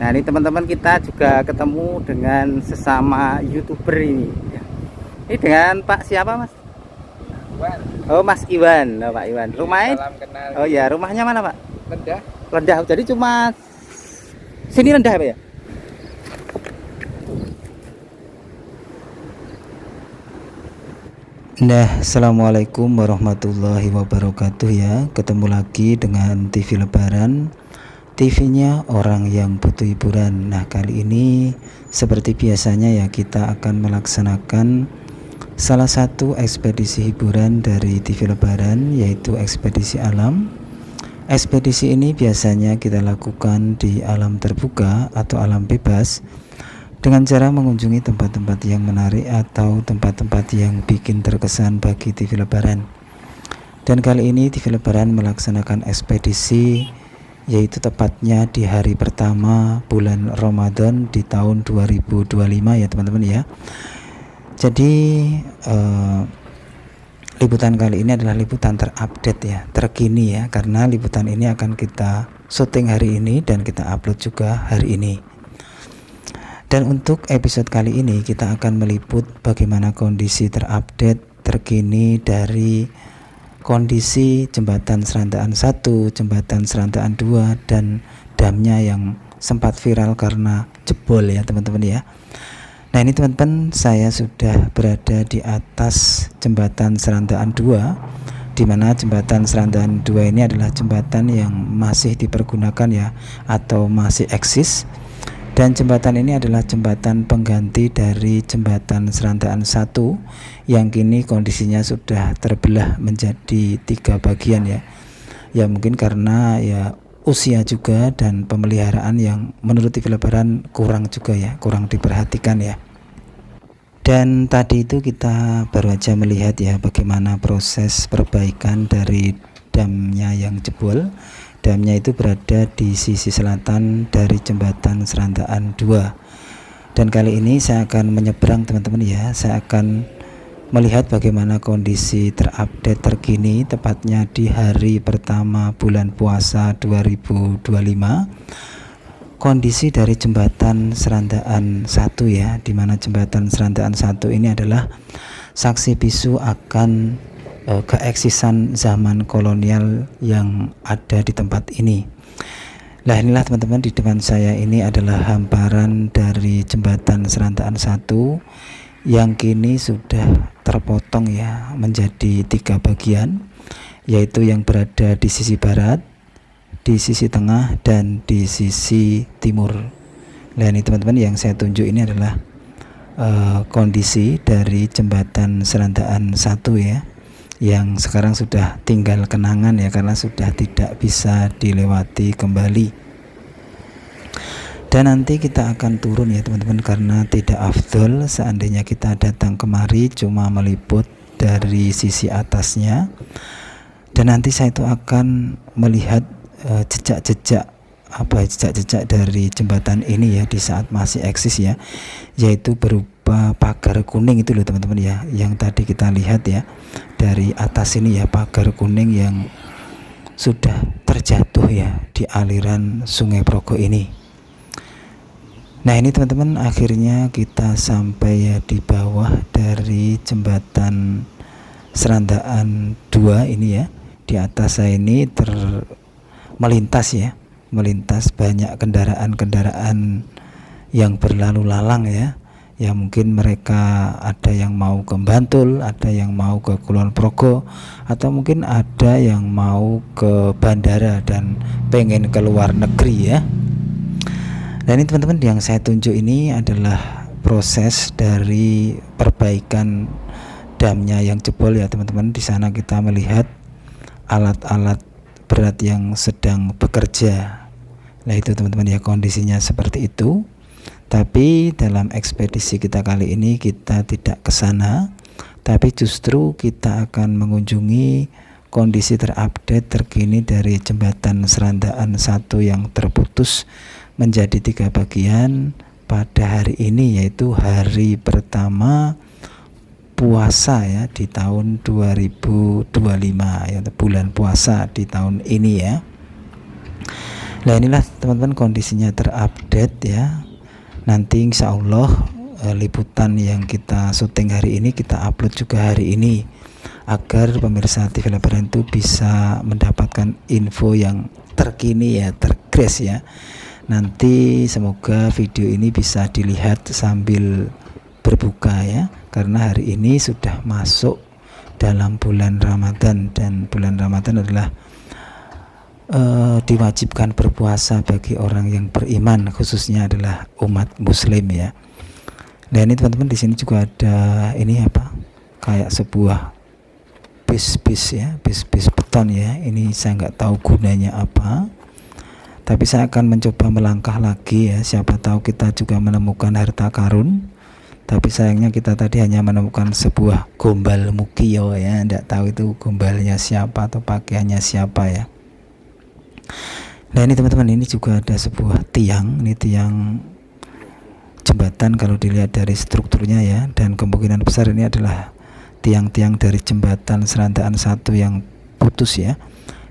Nah ini teman-teman, kita juga ketemu dengan sesama YouTuber ini. Ini dengan Pak siapa Mas? Iwan. Oh Mas Iwan, oh, Pak Iwan. Rumahnya? Salam kenal. Oh ya, rumahnya mana Pak? Rendah. Rendah. Jadi cuma sini rendah Pak ya? Nah, assalamualaikum warahmatullahi wabarakatuh ya. Ketemu lagi dengan TV Lebaran, TV-nya orang yang butuh hiburan. Nah, kali ini seperti biasanya ya, kita akan melaksanakan salah satu ekspedisi hiburan dari TV Lebaran, yaitu ekspedisi alam. Ekspedisi ini biasanya kita lakukan di alam terbuka atau alam bebas, dengan cara mengunjungi tempat-tempat yang menarik atau tempat-tempat yang bikin terkesan bagi TV Lebaran. Dan kali ini TV Lebaran melaksanakan ekspedisi, yaitu tepatnya di hari pertama bulan Ramadan di tahun 2025 ya teman-teman ya. Jadi liputan kali ini adalah liputan terupdate ya, terkini ya, karena liputan ini akan kita syuting hari ini dan kita upload juga hari ini. Dan untuk episode kali ini kita akan meliput bagaimana kondisi terupdate terkini dari kondisi jembatan Serandaan 1, jembatan Serandaan 2, dan damnya yang sempat viral karena jebol ya teman-teman ya. Nah ini teman-teman, saya sudah berada di atas jembatan Serandaan 2, di mana jembatan Serandaan 2 ini adalah jembatan yang masih dipergunakan ya, atau masih eksis. Dan jembatan ini adalah jembatan pengganti dari jembatan Serandaan 1 yang kini kondisinya sudah terbelah menjadi 3 bagian ya. Ya mungkin karena ya usia juga dan pemeliharaan yang menurut TV Lebaran kurang juga ya, kurang diperhatikan ya. Dan tadi itu kita baru aja melihat ya bagaimana proses perbaikan dari damnya yang jebol. Damnya itu berada di sisi selatan dari jembatan Serandaan 2. Dan kali ini saya akan menyeberang teman-teman ya. Saya akan melihat bagaimana kondisi terupdate terkini, tepatnya di hari pertama bulan puasa 2025. Kondisi dari jembatan Serandaan 1 ya, di mana jembatan Serandaan 1 ini adalah saksi bisu akan keeksisan zaman kolonial yang ada di tempat ini. Nah inilah teman-teman, di depan saya ini adalah hamparan dari jembatan Serandaan 1 yang kini sudah terpotong ya menjadi 3 bagian, yaitu yang berada di sisi barat, di sisi tengah, dan di sisi timur. Nah ini teman-teman, yang saya tunjuk ini adalah kondisi dari jembatan Serandaan 1 ya, yang sekarang sudah tinggal kenangan ya, karena sudah tidak bisa dilewati kembali. Dan nanti kita akan turun ya teman-teman, karena tidak afdol seandainya kita datang kemari cuma meliput dari sisi atasnya. Dan nanti saya itu akan melihat jejak-jejak dari jembatan ini ya di saat masih eksis ya, yaitu berupa pagar kuning itu loh teman-teman ya, yang tadi kita lihat ya dari atas ini ya, pagar kuning yang sudah terjatuh ya di aliran Sungai Progo ini. Nah ini teman-teman, akhirnya kita sampai ya di bawah dari jembatan Serandaan 2 ini ya. Di atas saya ini melintas ya, melintas banyak kendaraan-kendaraan yang berlalu lalang ya. Ya mungkin mereka ada yang mau ke Bantul, ada yang mau ke Kulon Progo, atau mungkin ada yang mau ke bandara dan pengen ke luar negeri ya. Dan ini teman-teman, yang saya tunjuk ini adalah proses dari perbaikan damnya yang jebol ya teman-teman. Di sana kita melihat alat-alat berat yang sedang bekerja. Nah itu teman-teman ya, kondisinya seperti itu. Tapi dalam ekspedisi kita kali ini kita tidak ke sana, tapi justru kita akan mengunjungi kondisi terupdate terkini dari jembatan Serandaan 1 yang terputus menjadi 3 bagian pada hari ini, yaitu hari pertama puasa ya di tahun 2025 ya, bulan puasa di tahun ini ya. Nah inilah teman-teman kondisinya terupdate ya. Nanti insya Allah liputan yang kita syuting hari ini kita upload juga hari ini, agar pemirsa TV Lebaran itu bisa mendapatkan info yang terkini ya, tergres ya. Nanti semoga video ini bisa dilihat sambil berbuka ya, karena hari ini sudah masuk dalam bulan Ramadan, dan bulan Ramadan adalah diwajibkan berpuasa bagi orang yang beriman, khususnya adalah umat muslim ya. Nah ini teman-teman, di sini juga ada ini apa, kayak sebuah bis ya, bis beton ya. Ini saya nggak tahu gunanya apa, tapi saya akan mencoba melangkah lagi ya, siapa tahu kita juga menemukan harta karun. Tapi sayangnya kita tadi hanya menemukan sebuah gombal mukio ya, nggak tahu itu gombalnya siapa atau pakaiannya siapa ya. Nah ini teman-teman, ini juga ada sebuah tiang, ini tiang jembatan kalau dilihat dari strukturnya ya, dan kemungkinan besar ini adalah tiang-tiang dari jembatan Serandaan 1 yang putus ya.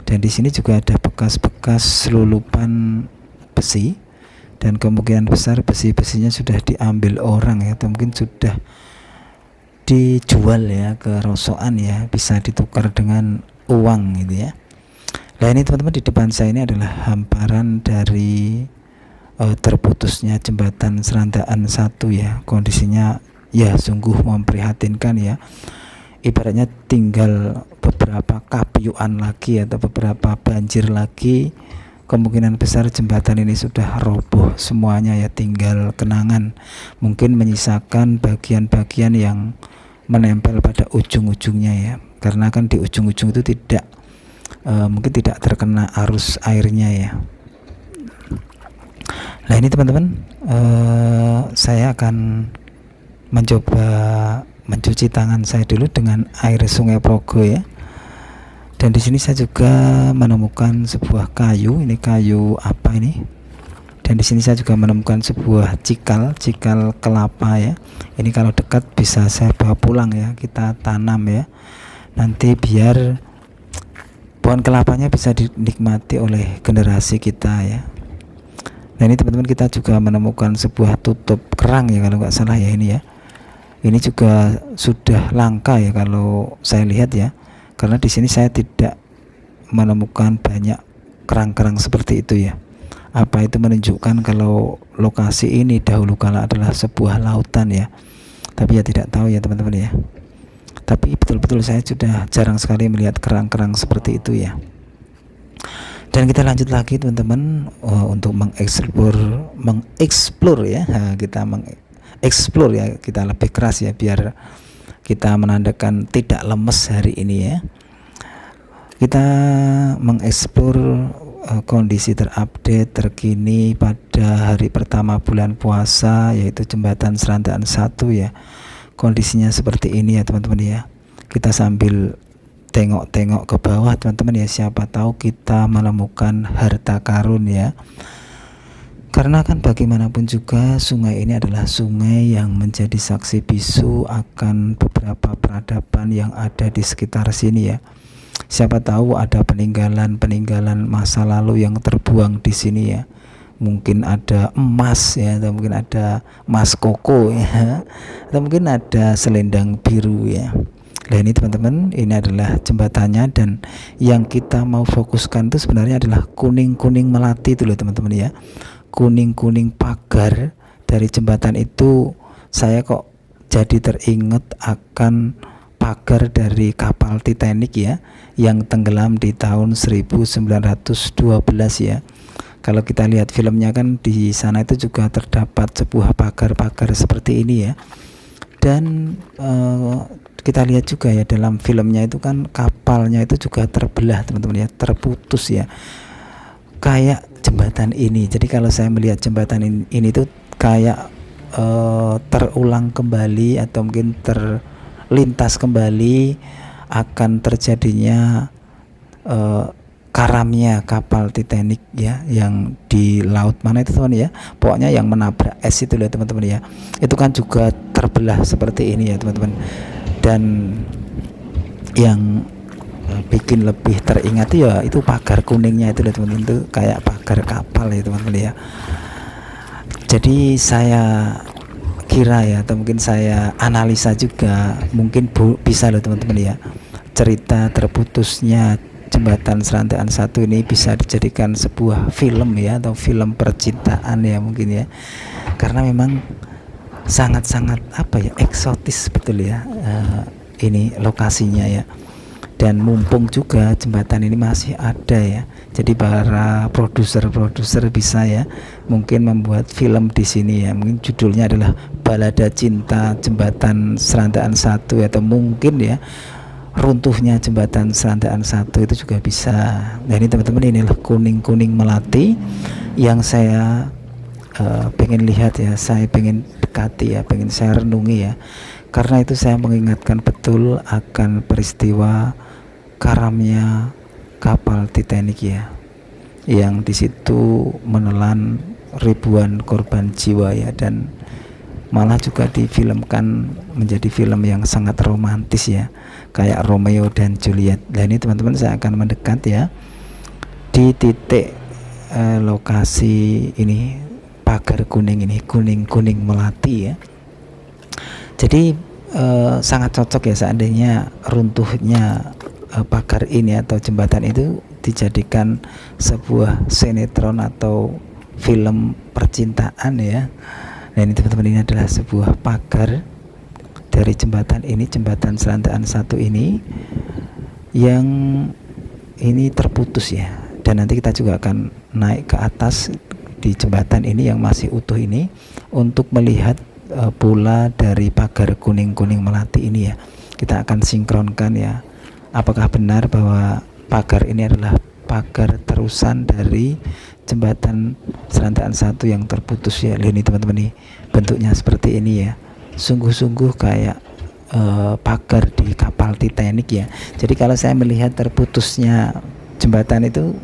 Dan di sini juga ada bekas-bekas selulupan besi, dan kemungkinan besar besi-besinya sudah diambil orang ya, atau mungkin sudah dijual ya ke rosokan ya, bisa ditukar dengan uang gitu ya. Nah ini teman-teman, di depan saya ini adalah hamparan dari terputusnya jembatan Serandaan 1 ya. Kondisinya ya sungguh memprihatinkan ya. Ibaratnya tinggal beberapa kapiyuan lagi atau beberapa banjir lagi, kemungkinan besar jembatan ini sudah roboh semuanya ya, tinggal kenangan, mungkin menyisakan bagian-bagian yang menempel pada ujung-ujungnya ya, karena kan di ujung-ujung itu tidak mungkin tidak terkena arus airnya ya. Nah ini teman-teman, saya akan mencoba mencuci tangan saya dulu dengan air Sungai Progo ya. Dan di sini saya juga menemukan sebuah kayu, ini kayu apa ini? Dan di sini saya juga menemukan sebuah cikal kelapa ya. Ini kalau dekat bisa saya bawa pulang ya, kita tanam ya. Nanti biar pohon kelapanya bisa dinikmati oleh generasi kita ya. Nah ini teman-teman, kita juga menemukan sebuah tutup kerang ya kalau nggak salah ya ini ya. Ini juga sudah langka ya kalau saya lihat ya, karena di sini saya tidak menemukan banyak kerang-kerang seperti itu ya. Apa itu menunjukkan kalau lokasi ini dahulu kala adalah sebuah lautan ya, tapi ya tidak tahu ya teman-teman ya. Tapi betul-betul saya sudah jarang sekali melihat kerang-kerang seperti itu ya. Dan kita lanjut lagi teman-teman, untuk mengeksplor ya. Kita mengeksplor ya, kita lebih keras ya, biar kita menandakan tidak lemes hari ini ya. Kita mengeksplor kondisi terupdate terkini pada hari pertama bulan puasa, yaitu jembatan Serandaan 1 ya. Kondisinya seperti ini ya teman-teman ya. Kita sambil tengok-tengok ke bawah teman-teman ya, siapa tahu kita menemukan harta karun ya. Karena kan bagaimanapun juga sungai ini adalah sungai yang menjadi saksi bisu akan beberapa peradaban yang ada di sekitar sini ya. Siapa tahu ada peninggalan masa lalu yang terbuang di sini ya. Mungkin ada emas ya, atau mungkin ada emas koko ya, atau mungkin ada selendang biru ya. Nah ini teman-teman, ini adalah jembatannya, dan yang kita mau fokuskan itu sebenarnya adalah kuning-kuning melati itu loh teman-teman ya. Kuning-kuning pagar dari jembatan itu, saya kok jadi teringat akan pagar dari kapal Titanic ya, yang tenggelam di tahun 1912 ya. Kalau kita lihat filmnya kan di sana itu juga terdapat sebuah pagar-pagar seperti ini ya. Dan kita lihat juga ya dalam filmnya itu kan kapalnya itu juga terbelah teman-teman ya, terputus ya, kayak jembatan ini. Jadi kalau saya melihat jembatan ini tuh kayak terulang kembali, atau mungkin terlintas kembali akan terjadinya karamnya kapal Titanic ya, yang di laut mana itu teman ya, pokoknya yang menabrak es itu ya teman-teman ya. Itu kan juga terbelah seperti ini ya teman-teman. Dan yang bikin lebih teringat ya itu pagar kuningnya itu loh teman-teman, itu kayak pagar kapal ya teman-teman ya. Jadi saya kira ya, atau mungkin saya analisa juga, mungkin bisa loh teman-teman ya, cerita terputusnya jembatan Serantaan Satu ini bisa dijadikan sebuah film ya, atau film percintaan ya mungkin ya, karena memang sangat-sangat apa ya, eksotis betul ya ini lokasinya ya. Dan mumpung juga jembatan ini masih ada ya, jadi para produser bisa ya mungkin membuat film di sini ya, mungkin judulnya adalah Balada Cinta Jembatan Serantaan Satu, atau mungkin ya runtuhnya jembatan Serantaan Satu, itu juga bisa. Nah ini teman-teman, inilah kuning-kuning melati yang saya pengen lihat ya, saya pengen dekati ya, pengen saya renungi ya, karena itu saya mengingatkan betul akan peristiwa karamnya kapal Titanic ya, yang di situ menelan ribuan korban jiwa ya, dan malah juga difilmkan menjadi film yang sangat romantis ya, kayak Romeo dan Juliet. Nah ini teman-teman, saya akan mendekat ya di titik lokasi ini, pagar kuning ini, kuning-kuning melati ya. Jadi sangat cocok ya seandainya runtuhnya pagar ini atau jembatan itu dijadikan sebuah sinetron atau film percintaan ya. Nah ini teman-teman, ini adalah sebuah pagar dari jembatan ini, jembatan Serantaan Satu ini, yang ini terputus ya, dan nanti kita juga akan naik ke atas di jembatan ini yang masih utuh ini untuk melihat pula dari pagar kuning-kuning melati ini ya. Kita akan sinkronkan ya, apakah benar bahwa pagar ini adalah pagar terusan dari jembatan Serantaan Satu yang terputus ya. Lihat nih teman-teman, nih bentuknya seperti ini ya, sungguh-sungguh kayak pagar di kapal Titanic ya. Jadi kalau saya melihat terputusnya jembatan itu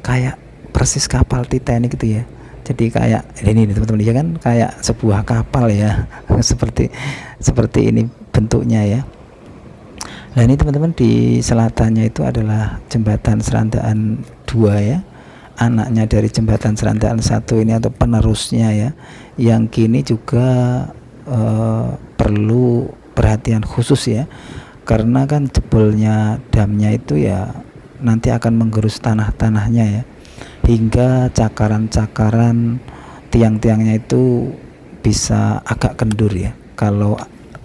kayak persis kapal Titanic itu ya. Jadi kayak ini teman-teman ya, kan kayak sebuah kapal ya seperti ini bentuknya ya. Nah ini teman-teman, di selatannya itu adalah jembatan Serantaan 2 ya, anaknya dari jembatan Serantaan Satu ini atau penerusnya ya, yang kini juga perlu perhatian khusus ya, karena kan jebolnya damnya itu ya nanti akan menggerus tanah-tanahnya ya, hingga cakaran-cakaran tiang-tiangnya itu bisa agak kendur ya kalau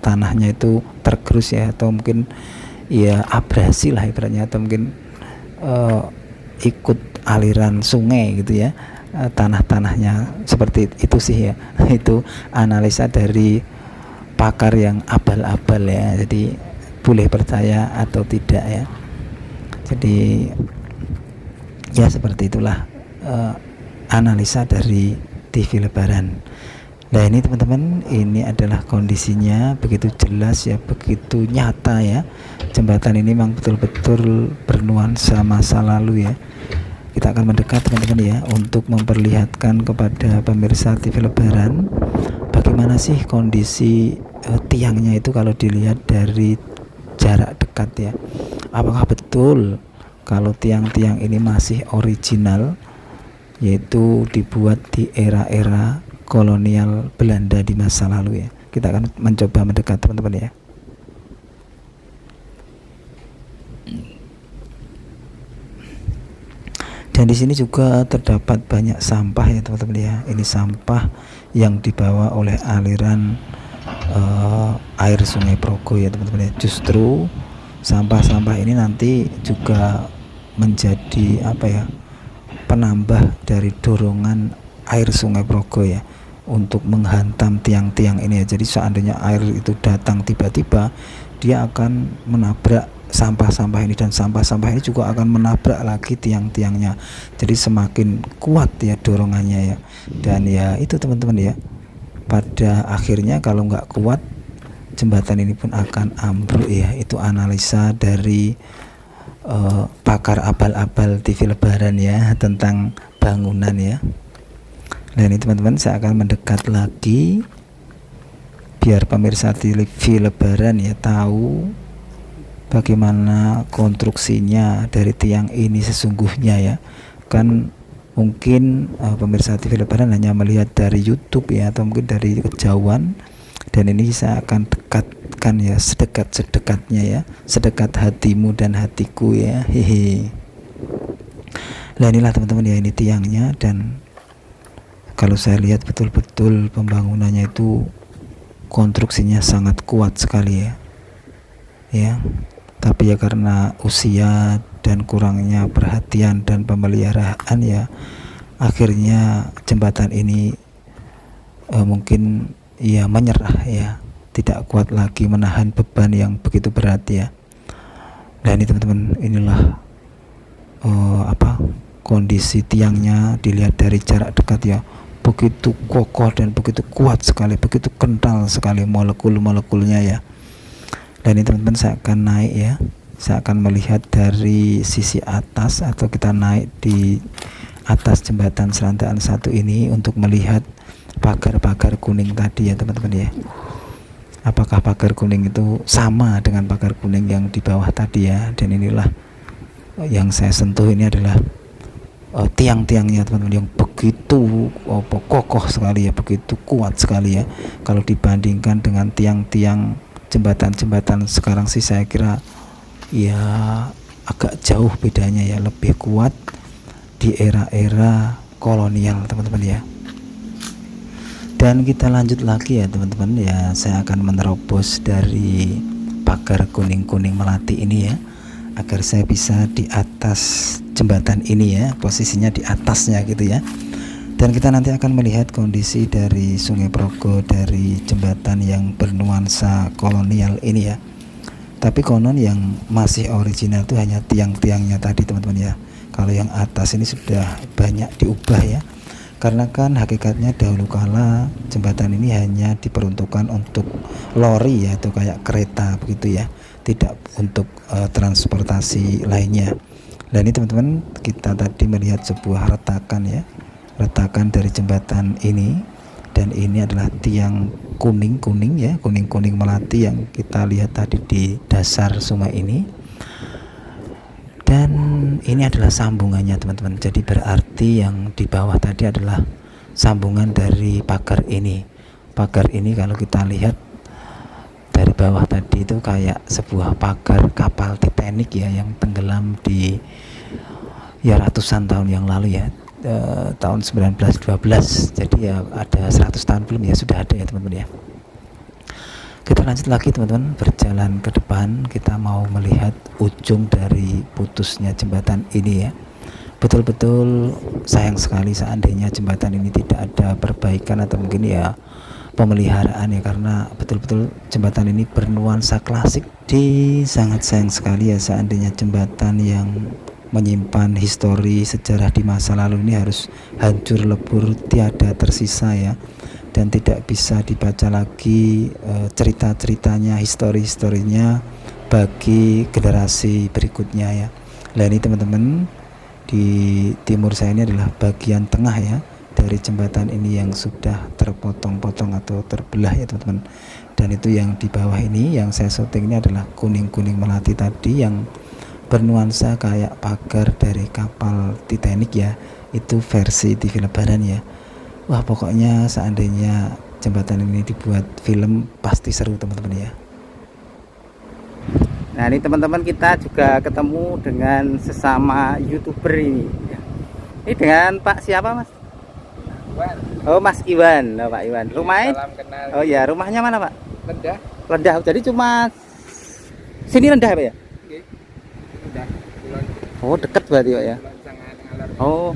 tanahnya itu tergerus ya, atau mungkin ya abrasi lah ibaratnya, atau mungkin ikut aliran sungai gitu ya, tanah-tanahnya seperti itu sih ya. Itu analisa dari pakar yang abal-abal ya, jadi boleh percaya atau tidak ya. Jadi ya seperti itulah analisa dari TV Lebaran. Nah ini teman-teman, ini adalah kondisinya begitu jelas ya, begitu nyata ya. Jembatan ini memang betul-betul bernuansa masa lalu ya. Kita akan mendekat teman-teman ya, untuk memperlihatkan kepada pemirsa TV Lebaran bagaimana sih kondisi tiangnya itu kalau dilihat dari jarak dekat ya. Apakah betul kalau tiang-tiang ini masih original, yaitu dibuat di era-era kolonial Belanda di masa lalu ya. Kita akan mencoba mendekat teman-teman ya. Dan di sini juga terdapat banyak sampah ya teman-teman ya. Ini sampah yang dibawa oleh aliran air Sungai Progo ya teman-teman ya. Justru sampah-sampah ini nanti juga menjadi apa ya, penambah dari dorongan air Sungai Progo ya, untuk menghantam tiang-tiang ini ya. Jadi seandainya air itu datang tiba-tiba, dia akan menabrak sampah-sampah ini, dan sampah-sampah ini juga akan menabrak lagi tiang-tiangnya. Jadi semakin kuat ya dorongannya ya. Dan ya itu teman-teman ya, pada akhirnya kalau nggak kuat, jembatan ini pun akan ambruk ya. Itu analisa dari pakar abal-abal TV Lebaran ya, tentang bangunan ya. Nah ini teman-teman, saya akan mendekat lagi biar pemirsa TV Lebaran ya tahu bagaimana konstruksinya dari tiang ini sesungguhnya ya. Kan mungkin pemirsa TV Lebaran hanya melihat dari YouTube ya, atau mungkin dari kejauhan, dan ini saya akan dekatkan ya, sedekat-sedekatnya ya, sedekat hatimu dan hatiku ya, hehe. Nah inilah teman-teman ya, ini tiangnya, dan kalau saya lihat betul-betul pembangunannya itu konstruksinya sangat kuat sekali ya. Tapi ya karena usia dan kurangnya perhatian dan pemeliharaan ya, akhirnya jembatan ini mungkin ya menyerah ya, tidak kuat lagi menahan beban yang begitu berat ya. Dan ini teman-teman, inilah kondisi tiangnya dilihat dari jarak dekat ya, begitu kokoh dan begitu kuat sekali, begitu kental sekali molekul-molekulnya ya. Dan ini teman-teman, saya akan naik ya, saya akan melihat dari sisi atas, atau kita naik di atas jembatan Serandaan 1 ini untuk melihat pagar-pagar kuning tadi ya teman-teman ya. Apakah pagar kuning itu sama dengan pagar kuning yang di bawah tadi ya. Dan inilah yang saya sentuh, ini adalah tiang-tiangnya teman-teman, yang begitu kokoh sekali ya, begitu kuat sekali ya. Kalau dibandingkan dengan tiang-tiang jembatan-jembatan sekarang sih, saya kira ya agak jauh bedanya ya, lebih kuat di era-era kolonial teman-teman ya. Dan kita lanjut lagi ya teman-teman ya, saya akan menerobos dari pagar kuning-kuning melati ini ya, agar saya bisa di atas jembatan ini ya, posisinya di atasnya gitu ya. Dan kita nanti akan melihat kondisi dari Sungai Progo dari jembatan yang bernuansa kolonial ini ya. Tapi konon yang masih original itu hanya tiang-tiangnya tadi teman-teman ya. Kalau yang atas ini sudah banyak diubah ya. Karena kan hakikatnya dahulu kala jembatan ini hanya diperuntukkan untuk lori ya, atau kayak kereta begitu ya, tidak untuk transportasi lainnya. Dan ini teman-teman, kita tadi melihat sebuah retakan ya, retakan dari jembatan ini, dan ini adalah tiang kuning-kuning ya, kuning-kuning melati yang kita lihat tadi di dasar sungai ini. Dan ini adalah sambungannya teman-teman, jadi berarti yang di bawah tadi adalah sambungan dari pagar ini. Pagar ini kalau kita lihat dari bawah tadi itu kayak sebuah pagar kapal Titanic ya, yang tenggelam di ya ratusan tahun yang lalu ya, tahun 1912. Jadi ya ada 100 tahun belum ya, sudah ada ya teman-teman ya. Kita lanjut lagi teman-teman, berjalan ke depan, kita mau melihat ujung dari putusnya jembatan ini ya. Betul-betul sayang sekali seandainya jembatan ini tidak ada perbaikan atau mungkin ya pemeliharaan ya, karena betul-betul jembatan ini bernuansa klasik. Sangat sayang sekali ya seandainya jembatan yang menyimpan histori sejarah di masa lalu ini harus hancur lebur, tiada tersisa ya, dan tidak bisa dibaca lagi cerita-ceritanya, histori-historinya bagi generasi berikutnya ya. Nah ini teman-teman, di timur saya ini adalah bagian tengah ya dari jembatan ini yang sudah terpotong-potong atau terbelah ya teman-teman. Dan itu yang di bawah ini yang saya syuting ini adalah kuning-kuning melati tadi, yang bernuansa kayak pagar dari kapal Titanic ya. Itu versi TV Lebaran ya. Wah pokoknya seandainya jembatan ini dibuat film pasti seru teman-teman ya. Nah ini teman-teman, kita juga ketemu dengan sesama YouTuber ini. Ini dengan Pak siapa Mas? Iwan. Oh Mas Iwan, oh, Pak Iwan. Rumahnya? Salam kenal. Oh ya, rumahnya mana Pak? Rendah. Rendah. Jadi cuma sini rendah Pak ya? Oke. Rendah. Kulon. Oh deket berarti Pak ya? Kulon sangat ngalor. Oh.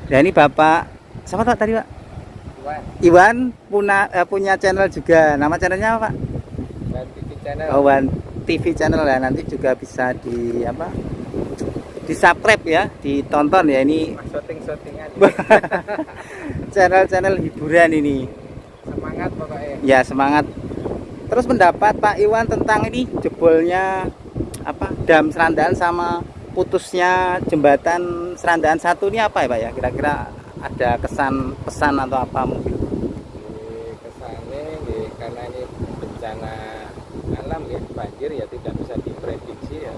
Nah ini Bapak siapa Pak tadi Pak? Iwan. Iwan punya channel juga. Nama channelnya apa Pak? Iwan TV channel. Oh, Iwan TV channel ya. Nanti juga bisa di di subscribe ya, ditonton ya. Ini Shooting-shootingan. channel-channel hiburan ini. Semangat pokoknya. Ya semangat. Terus pendapat Pak Iwan tentang ini jebolnya dam Serandaan sama putusnya jembatan Serandaan 1 ini apa ya Pak ya? Kira-kira ada kesan pesan atau apa mungkin? Kesannya karena ini bencana alam ya, banjir ya tidak bisa diprediksi ya.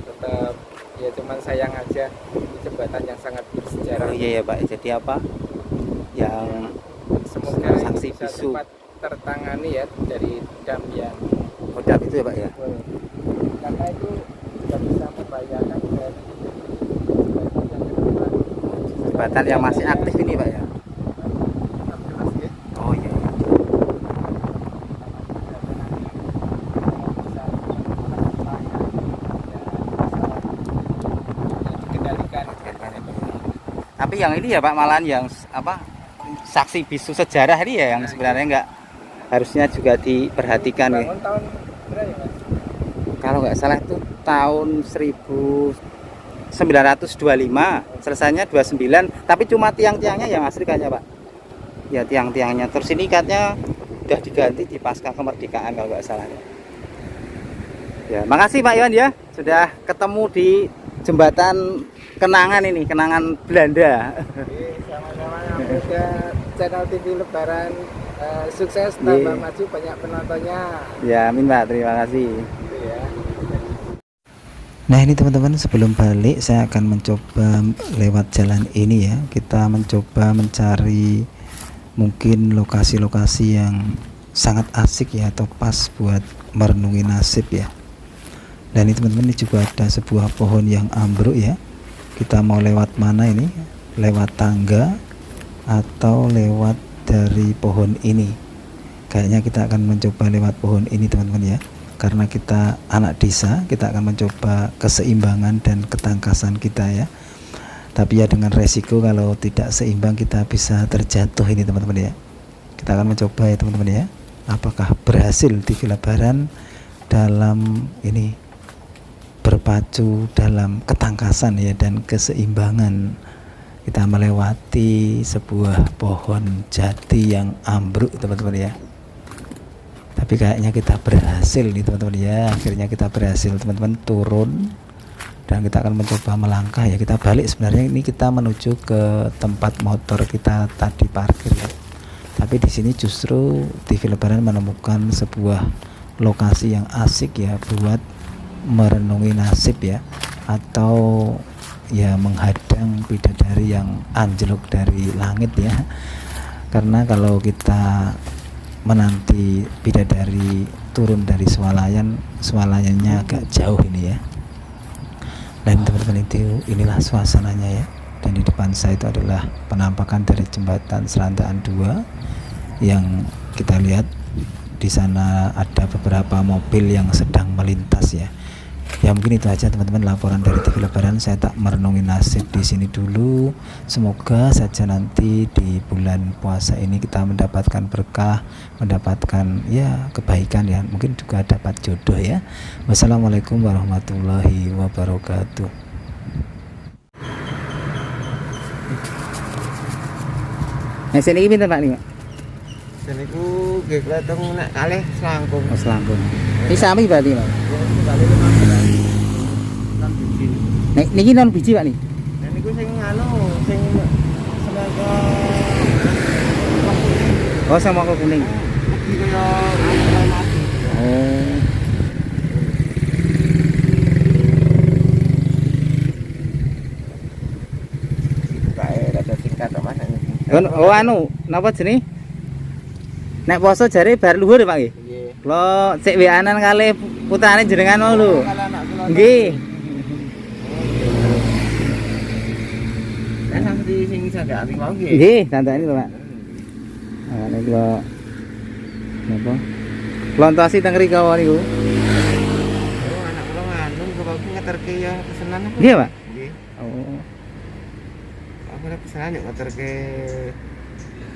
Tetap ya cuman sayang aja ini jembatan yang sangat bersejarah. Oh iya ya Pak, jadi apa yang Semoga ini saksi bisa bisu cepat tertangani ya dari dam yang modal itu ya Pak ya. karena itu sudah bisa membahayakan dari Jembatan yang masih aktif ini Pak ya. Oh iya. dikendalikan. Tapi yang ini ya Pak malahan yang apa saksi bisu sejarah ini ya yang sebenarnya enggak harusnya juga diperhatikan ya. Bangun tahun berapa ya Mas? Kalau nggak salah itu tahun 1925, selesainya 29, tapi cuma tiang-tiangnya yang asli kayaknya Pak. Ya tiang-tiangnya. Terus ini katanya udah diganti di pasca kemerdekaan kalau nggak salah. Ya, makasih Pak Iwan ya sudah ketemu di jembatan kenangan ini, kenangan Belanda. Sama-sama ya. Channel TV Lebaran sukses, tambah maju, banyak penontonnya. Ya, amin Pak, terima kasih. Gitu ya. Nah ini teman-teman, sebelum balik saya akan mencoba lewat jalan ini ya. Kita mencoba mencari mungkin lokasi-lokasi yang sangat asik ya, atau pas buat merenungi nasib ya. Dan ini teman-teman, ini juga ada sebuah pohon yang ambruk ya. Kita mau lewat mana ini? Lewat tangga atau lewat dari pohon ini? Kayaknya kita akan mencoba lewat pohon ini teman-teman ya. Karena kita anak desa, kita akan mencoba keseimbangan dan ketangkasan kita ya. Tapi ya dengan resiko kalau tidak seimbang kita bisa terjatuh ini teman-teman ya. Kita akan mencoba ya teman-teman ya. Apakah berhasil TV Lebaran dalam ini berpacu dalam ketangkasan ya dan keseimbangan. Kita melewati sebuah pohon jati yang ambruk teman-teman ya. Tapi kayaknya kita berhasil nih teman-teman ya. Akhirnya kita berhasil teman-teman turun dan kita akan mencoba melangkah ya. Kita balik, sebenarnya ini kita menuju ke tempat motor kita tadi parkir ya. Tapi di sini justru TV Lebaran menemukan sebuah lokasi yang asik ya buat merenungi nasib ya, atau ya menghadang bidadari yang anjlok dari langit ya. Karena kalau kita menanti bidadari turun dari swalayannya agak jauh ini ya. Dan teman-teman, itu inilah suasananya ya. Dan di depan saya itu adalah penampakan dari jembatan Serandaan 2 yang kita lihat di sana ada beberapa mobil yang sedang melintas ya. Ya mungkin itu aja teman-teman laporan dari TV Lebaran. Saya tak merenungi nasib di sini dulu. Semoga saja nanti di bulan puasa ini kita mendapatkan berkah, mendapatkan ya kebaikan ya, mungkin juga dapat jodoh ya. Wassalamualaikum warahmatullahi wabarakatuh. Nah sini pinten Pak nih Pak? Dan itu nggih kleteng nek kalih selangkung. Oh, selangkung. Ini sami berarti Pak. Nek niki non biji Pak nih. Dan niku sing anu sing semangka Oh, sama kok kuning. iki kaya mati. Oh. Kae rada singkat kok Mas. Oh anu, napa jenenge? Nek poso jare bar luhur Pak nggih. Nggih. Kula cek WA-an kalih putrane jenengan mau lho. Kalau anak kula Nggih. nek sampe sing sandhake mau nggih. Nggih, tandani lho Pak. Ah nek kula napa? Lontasi teng mriko niku. Oh, anak kula nganu kok ngeterke ya pesenan apa? Nggih, Pak. Nggih. Oh. Aku ada pesanan yuk ngeterke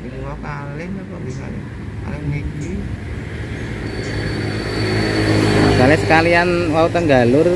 iki wae kalih apa bisa. Kalih niki. Kalian sekalian mau tenggalur